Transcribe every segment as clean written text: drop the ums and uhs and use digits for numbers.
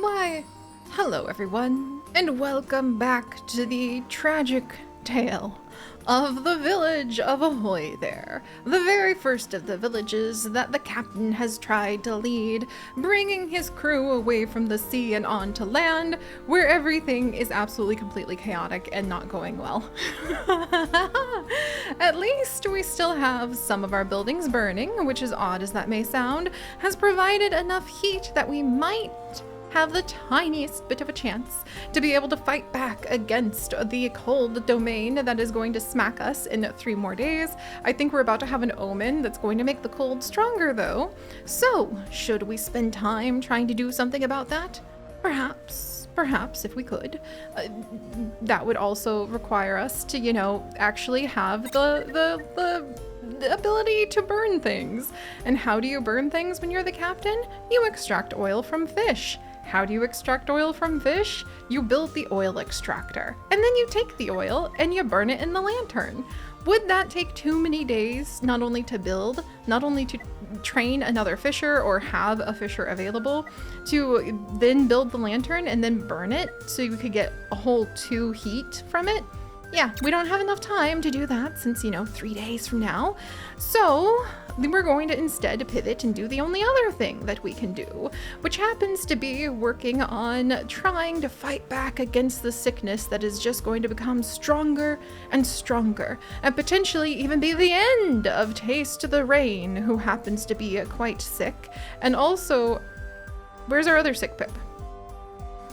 Why, hello everyone, and welcome back to the tragic tale of the village of Ahoy there, the very first of the villages that the captain has tried to lead, bringing his crew away from the sea and onto land, where everything is absolutely completely chaotic and not going well. At least we still have some of our buildings burning, which, as odd as that may sound, has provided enough heat that we might have the tiniest bit of a chance to be able to fight back against the cold domain that is going to smack us in 3 more days. I think we're about to have an omen that's going to make the cold stronger though. So, should we spend time trying to do something about that? Perhaps if we could. That would also require us to, actually have the ability to burn things. And how do you burn things when you're the captain? You extract oil from fish. How do you extract oil from fish? You build the oil extractor, and then you take the oil and you burn it in the lantern. Would that take too many days, not only to build, not only to train another fisher or have a fisher available, to then build the lantern and then burn it so you could get a whole 2 heat from it? Yeah, we don't have enough time to do that since, 3 days from now. So we're going to instead pivot and do the only other thing that we can do, which happens to be working on trying to fight back against the sickness that is just going to become stronger and stronger, and potentially even be the end of Taste the Rain, who happens to be quite sick. And also, where's our other sick pip?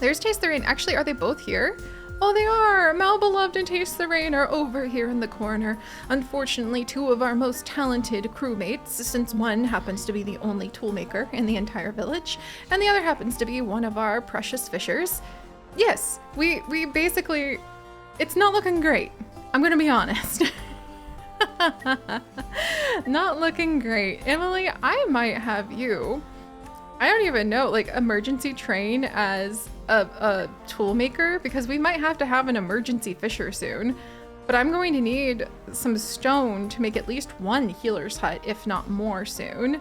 There's Taste the Rain. Actually, are they both here? Oh, they are! Malbeloved and Taste the Rain are over here in the corner. Unfortunately, 2 of our most talented crewmates, since one happens to be the only toolmaker in the entire village, and the other happens to be one of our precious fishers. Yes, we basically, it's not looking great. I'm gonna be honest. Not looking great. Emily, I might have you, I don't even know, emergency train as a tool maker, because we might have to have an emergency fisher soon. But I'm going to need some stone to make at least 1 healer's hut, if not more soon.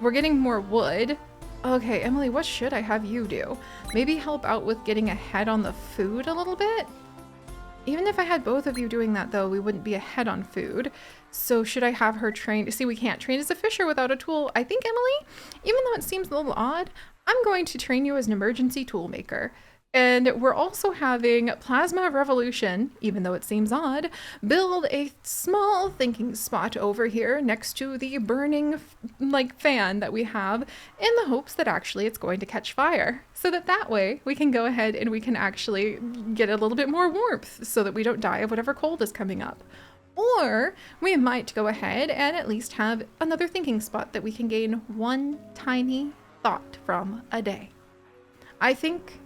We're getting more wood. Okay, Emily, what should I have you do? Maybe help out with getting ahead on the food a little bit? Even if I had both of you doing that though, we wouldn't be ahead on food. So should I have her train? See, we can't train as a fisher without a tool. I think, Emily, even though it seems a little odd, I'm going to train you as an emergency tool maker. And we're also having Plasma Revolution, even though it seems odd, build a small thinking spot over here next to the burning fan that we have, in the hopes that actually it's going to catch fire. So that way we can go ahead and we can actually get a little bit more warmth so that we don't die of whatever cold is coming up. Or we might go ahead and at least have another thinking spot that we can gain 1 tiny thought from a day. I think,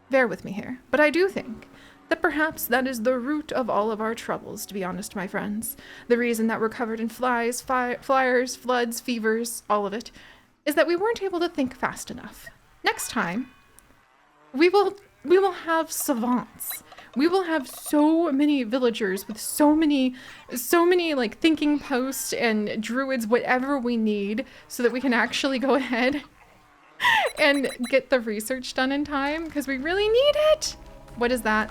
bear with me here, but I do think that perhaps that is the root of all of our troubles, to be honest, my friends. The reason that we're covered in flies, flyers, floods, fevers, all of it, is that we weren't able to think fast enough. Next time, we will have savants. We will have so many villagers with so many thinking posts and druids, whatever we need, so that we can actually go ahead and get the research done in time, because we really need it. What is that?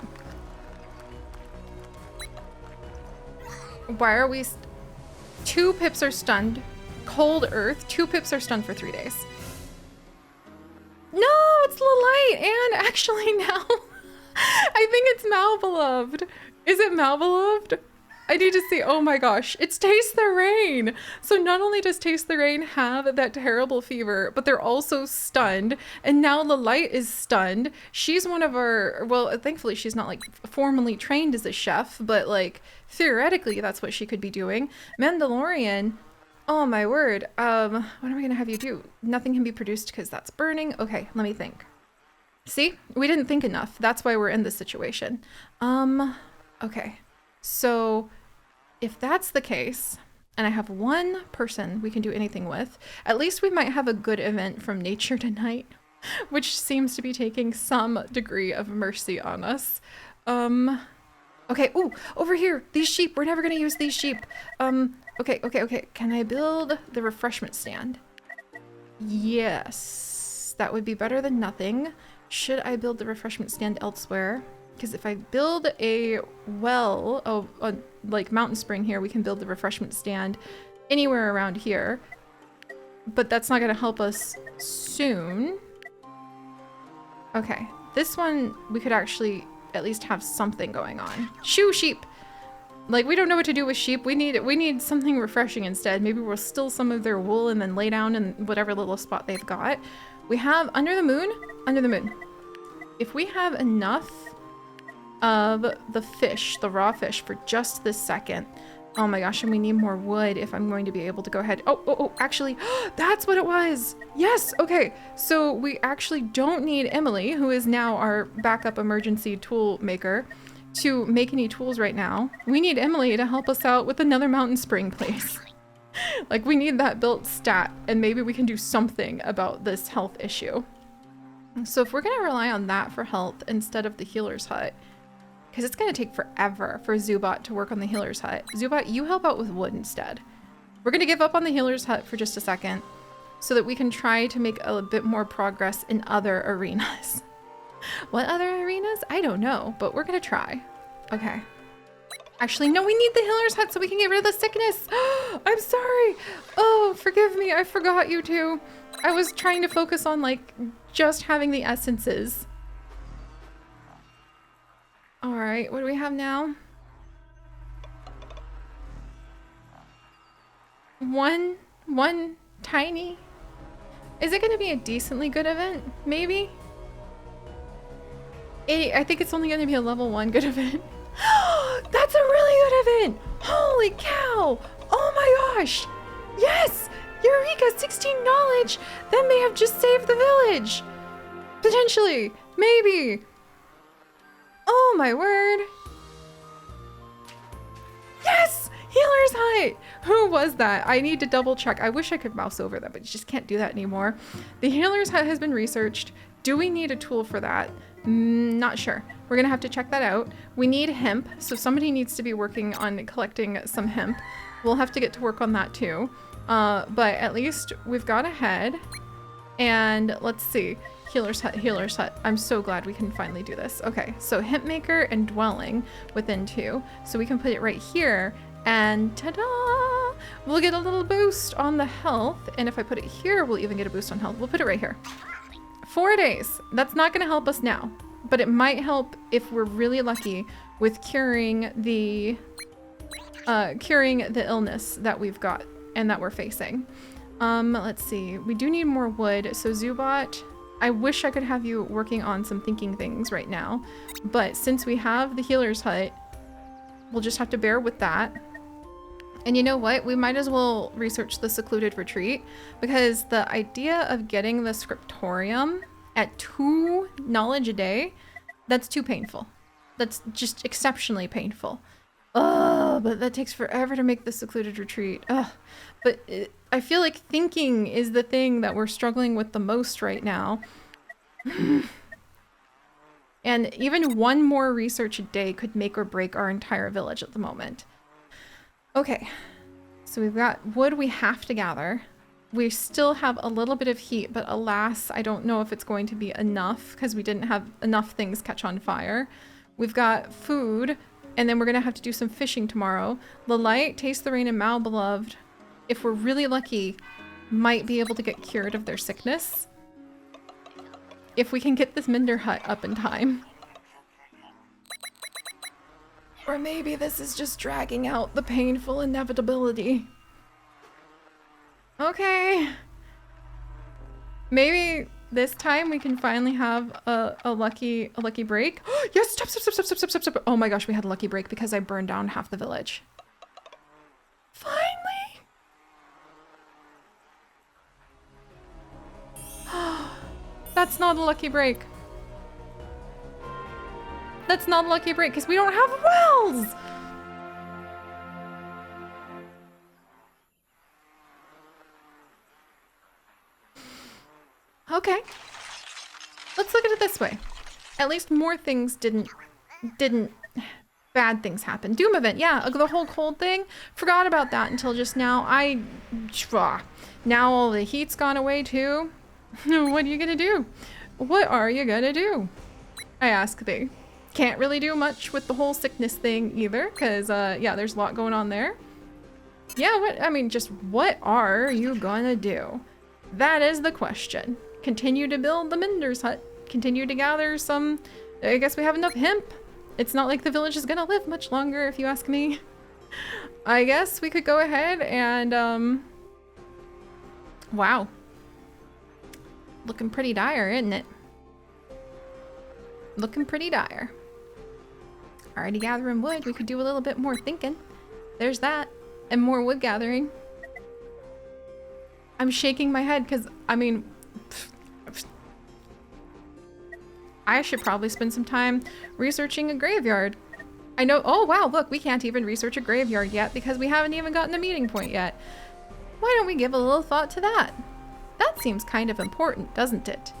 Why are we 2 pips are stunned. Cold earth. 2 pips are stunned for 3 days. No, it's Lilite, and actually now I think it's Malbeloved. Is it Malbeloved? I need to see. Oh my gosh, it's Taste the Rain. So not only does Taste the Rain have that terrible fever, but they're also stunned. And now Lilite is stunned. She's one of our, well, thankfully she's not formally trained as a chef, but theoretically that's what she could be doing. Mandalorian, oh my word. What am I gonna have you do? Nothing can be produced because that's burning. Okay, let me think. See, we didn't think enough. That's why we're in this situation. Okay. So if that's the case, and I have 1 person we can do anything with, at least we might have a good event from nature tonight, which seems to be taking some degree of mercy on us. Okay, ooh, over here, these sheep, we're never gonna use these sheep. Okay, can I build the refreshment stand? Yes, that would be better than nothing. Should I build the refreshment stand elsewhere? Because if I build a well, like mountain spring here, we can build the refreshment stand anywhere around here. But that's not going to help us soon. Okay, this one we could actually at least have something going on. Shoo sheep! Like, we don't know what to do with sheep. We need something refreshing instead. Maybe we'll steal some of their wool and then lay down in whatever little spot they've got. We have under the moon. If we have enough of the fish, the raw fish, for just this second. Oh my gosh, and we need more wood if I'm going to be able to go ahead. Oh, actually, that's what it was. Yes, okay. So we actually don't need Emily, who is now our backup emergency tool maker, to make any tools right now. We need Emily to help us out with another mountain spring place. Like, we need that built stat, and maybe we can do something about this health issue. So if we're gonna rely on that for health instead of the healer's hut, because it's going to take forever for Zubot to work on the healer's hut. Zubot, you help out with wood instead. We're going to give up on the healer's hut for just a second so that we can try to make a bit more progress in other arenas. What other arenas? I don't know, but we're going to try. Okay. Actually, no, we need the healer's hut so we can get rid of the sickness. I'm sorry. Oh, forgive me. I forgot you two. I was trying to focus on, like, just having the essences. All right, what do we have now? One tiny. Is it going to be a decently good event? Maybe? I think it's only going to be a level 1 good event. That's a really good event! Holy cow! Oh my gosh! Yes! Eureka, 16 knowledge! That may have just saved the village! Potentially! Maybe! Oh my word! Yes! Healer's Hut! Who was that? I need to double check. I wish I could mouse over that, but you just can't do that anymore. The Healer's Hut has been researched. Do we need a tool for that? Not sure. We're gonna have to check that out. We need hemp, so somebody needs to be working on collecting some hemp. We'll have to get to work on that too. But at least we've got ahead. And let's see. Healer's Hut, Healer's Hut. I'm so glad we can finally do this. Okay, so hemp maker and dwelling within 2. So we can put it right here and ta-da! We'll get a little boost on the health. And if I put it here, we'll even get a boost on health. We'll put it right here. 4 days. That's not gonna help us now, but it might help if we're really lucky with curing the illness that we've got and that we're facing. Let's see. We do need more wood. So Zubot, I wish I could have you working on some thinking things right now, but since we have the Healer's Hut, we'll just have to bear with that. And you know what? We might as well research the secluded retreat, because the idea of getting the scriptorium at 2 knowledge a day, that's too painful. That's just exceptionally painful. Ugh, but that takes forever to make the secluded retreat. Ugh. But I feel like thinking is the thing that we're struggling with the most right now. And even 1 more research a day could make or break our entire village at the moment. Okay, so we've got wood we have to gather. We still have a little bit of heat, but alas, I don't know if it's going to be enough because we didn't have enough things catch on fire. We've got food, and then we're gonna have to do some fishing tomorrow. The light, taste the rain, and Mal beloved, if we're really lucky, might be able to get cured of their sickness. If we can get this Minder hut up in time. Or maybe this is just dragging out the painful inevitability. Okay. Maybe this time we can finally have a lucky break. Yes, stop. Oh my gosh, we had a lucky break because I burned down half the village. Finally. That's not a lucky break. That's not a lucky break because we don't have wells. Okay. Let's look at it this way. At least more things didn't bad things happen. Doom event, yeah, the whole cold thing. Forgot about that until just now. Now all the heat's gone away too. What are you gonna do? What are you gonna do? I ask thee. Can't really do much with the whole sickness thing either, because, yeah, there's a lot going on there. Yeah, I mean, just what are you gonna do? That is the question. Continue to build the Mender's hut. Continue to gather some... I guess we have enough hemp. It's not like the village is gonna live much longer, if you ask me. I guess we could go ahead and, wow. Looking pretty dire, isn't it? Looking pretty dire. Already gathering wood. We could do a little bit more thinking. There's that. And more wood gathering. I'm shaking my head because, I mean... I should probably spend some time researching a graveyard. I know- oh wow, look, we can't even research a graveyard yet because we haven't even gotten a meeting point yet. Why don't we give a little thought to that? That seems kind of important, doesn't it?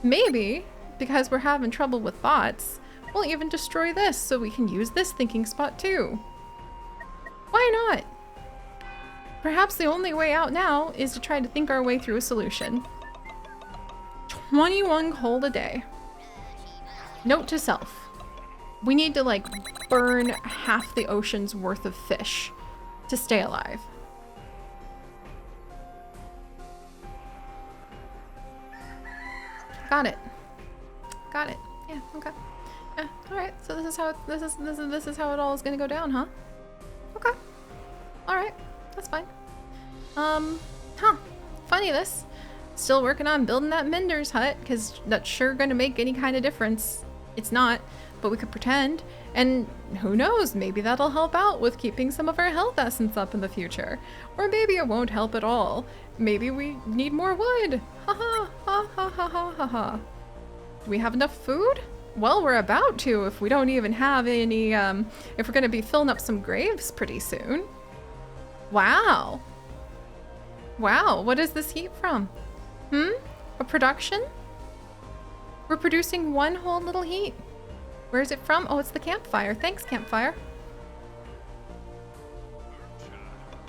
Maybe, because we're having trouble with thoughts, we'll even destroy this so we can use this thinking spot too. Why not? Perhaps the only way out now is to try to think our way through a solution. 21 coal a day. Note to self. We need to, like, burn half the ocean's worth of fish to stay alive. Got it. Got it. Yeah, okay. Yeah, alright. So this is how this is how it all is gonna go down, huh? Okay. Alright. That's fine. Huh. Funny this. Still working on building that Mender's hut, because that's sure gonna make any kind of difference. It's not, but we could pretend. And who knows, maybe that'll help out with keeping some of our health essence up in the future. Or maybe it won't help at all. Maybe we need more wood. Ha ha ha ha ha ha ha ha. Do we have enough food? Well, we're about to if we don't even have any, if we're gonna be filling up some graves pretty soon. Wow. Wow, what is this heat from? A production? We're producing one whole little heat. Where is it from? Oh, it's the campfire. Thanks, campfire.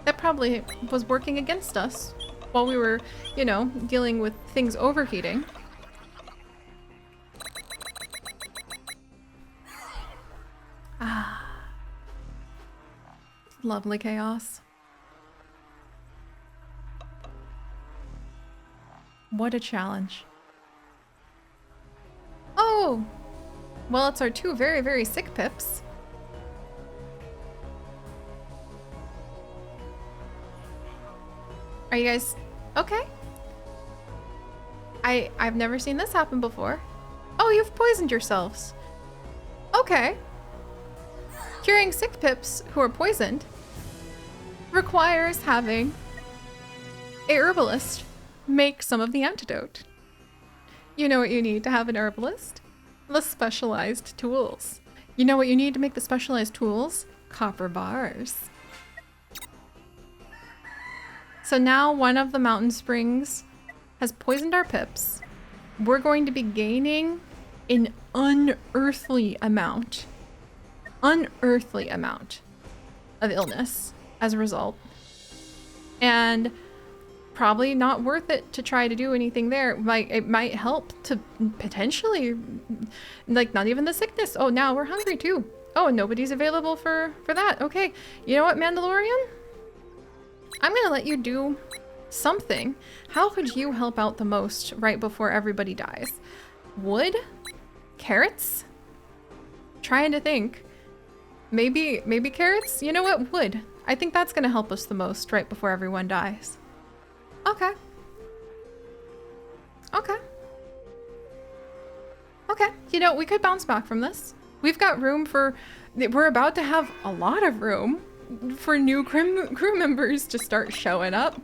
That probably was working against us while we were, you know, dealing with things overheating. Ah. Lovely chaos. What a challenge. Oh! Well, it's our two very, very sick pips. Are you guys okay? I've never seen this happen before. Oh, you've poisoned yourselves. Okay. Curing sick pips who are poisoned requires having a herbalist make some of the antidote. You know what you need to have an herbalist? The specialized tools. You know what you need to make the specialized tools? Copper bars. So now one of the mountain springs has poisoned our pips. We're going to be gaining an unearthly amount of illness as a result. And probably not worth it to try to do anything there. Like, it might help to potentially, like, not even the sickness. Oh, now we're hungry too. Oh, and nobody's available for that. Okay, you know what, Mandalorian? I'm gonna let you do something. How could you help out the most right before everybody dies? Wood? Carrots? Trying to think. Maybe carrots? You know what? Wood. I think that's gonna help us the most right before everyone dies. Okay. Okay. Okay. You know, we could bounce back from this. We've got room for... We're about to have a lot of room for new crew members to start showing up.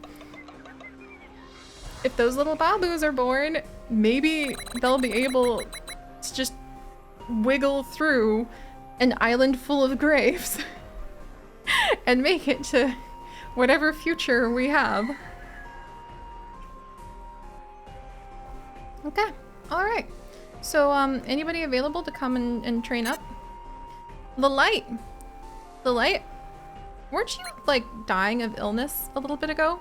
If those little babus are born, maybe they'll be able to just wiggle through an island full of graves and make it to whatever future we have. Okay, all right. So, anybody available to come and train up? The light. Weren't you, like, dying of illness a little bit ago?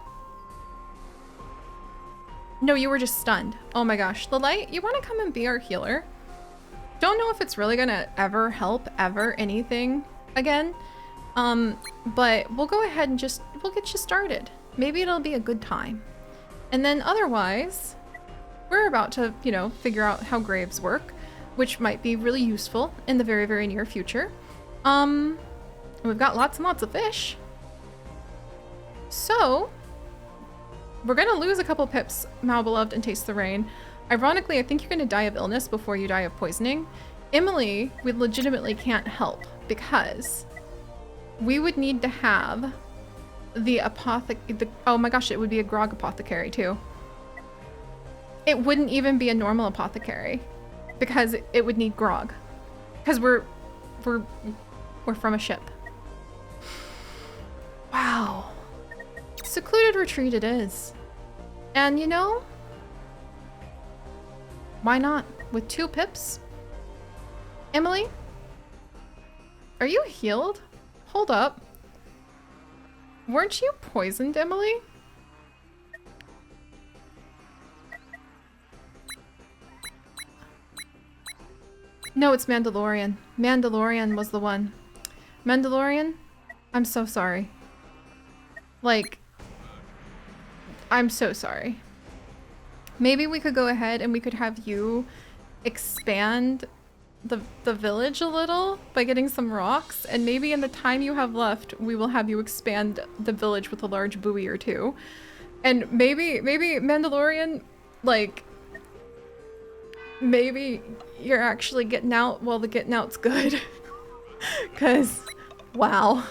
No, you were just stunned. Oh my gosh. The light, you want to come and be our healer? Don't know if it's really gonna ever help anything again. But we'll go ahead and we'll get you started. Maybe it'll be a good time. And then otherwise, we're about to, you know, figure out how graves work, which might be really useful in the very, very near future. We've got lots and lots of fish. So, we're gonna lose a couple pips, Malbeloved and Taste the Rain. Ironically, I think you're gonna die of illness before you die of poisoning. Emily, we legitimately can't help because we would need to have the oh my gosh, it would be a grog apothecary too. It wouldn't even be a normal apothecary because it would need grog. Because we're from a ship. Wow. Secluded retreat it is. And you know, why not? With 2 pips? Emily? Are you healed? Hold up. Weren't you poisoned, Emily? No, it's Mandalorian. Mandalorian was the one. Mandalorian? I'm so sorry. Like, I'm so sorry. Maybe we could go ahead and we could have you expand the village a little by getting some rocks, and maybe in the time you have left we will have you expand the village with a large buoy or 2. And maybe Mandalorian, like, maybe you're actually getting out while the getting out's good. Cause wow.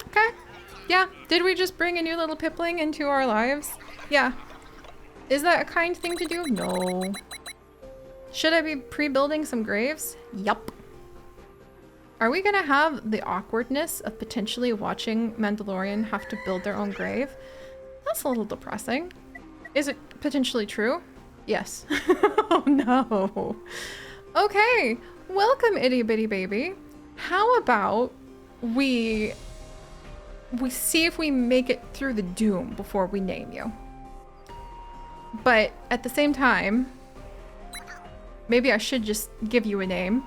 Okay. Yeah, did we just bring a new little pipling into our lives? Yeah. Is that a kind thing to do? No. Should I be pre-building some graves? Yup. Are we gonna have the awkwardness of potentially watching Mandalorian have to build their own grave? That's a little depressing. Is it potentially true? Yes. Oh no. Okay, welcome itty bitty baby. How about we see if we make it through the doom before we name you. But at the same time, maybe I should just give you a name.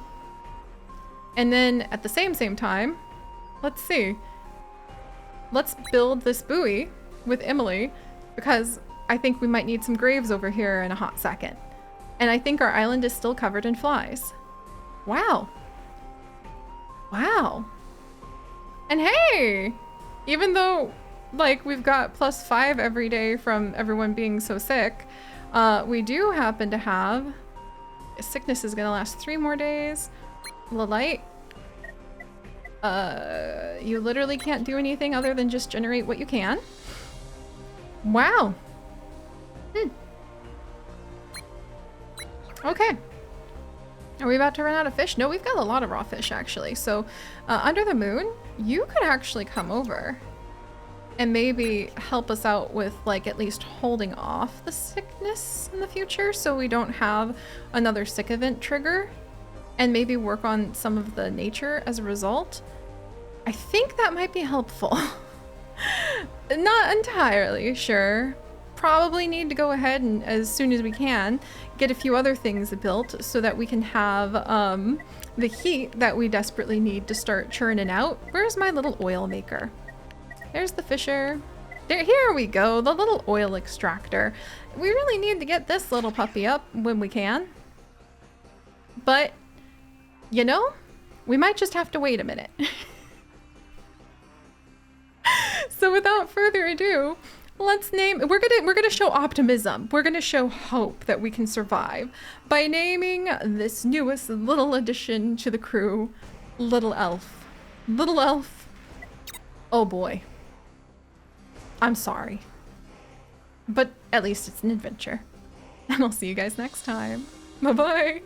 And then at the same time, let's see. Let's build this buoy with Emily because I think we might need some graves over here in a hot second. And I think our island is still covered in flies. Wow. Wow. And hey, even though like we've got +5 every day from everyone being so sick, we do happen to have sickness is gonna last 3 more days. Lilite, you literally can't do anything other than just generate what you can. Wow. Okay. Are we about to run out of fish? No, we've got a lot of raw fish actually. So Under the Moon, you could actually come over and maybe help us out with like at least holding off the sickness in the future so we don't have another sick event trigger, and maybe work on some of the nature as a result. I think that might be helpful. Not entirely sure. Probably need to go ahead and as soon as we can get a few other things built so that we can have the heat that we desperately need to start churning out. Where's my little oil maker? There's the fisher. There, here we go, the little oil extractor. We really need to get this little puppy up when we can. But, you know, we might just have to wait a minute. So without further ado, let's name, we're gonna show optimism. We're gonna show hope that we can survive by naming this newest little addition to the crew, Little Elf. Little Elf, oh boy. I'm sorry. But at least it's an adventure. And I'll see you guys next time. Bye-bye.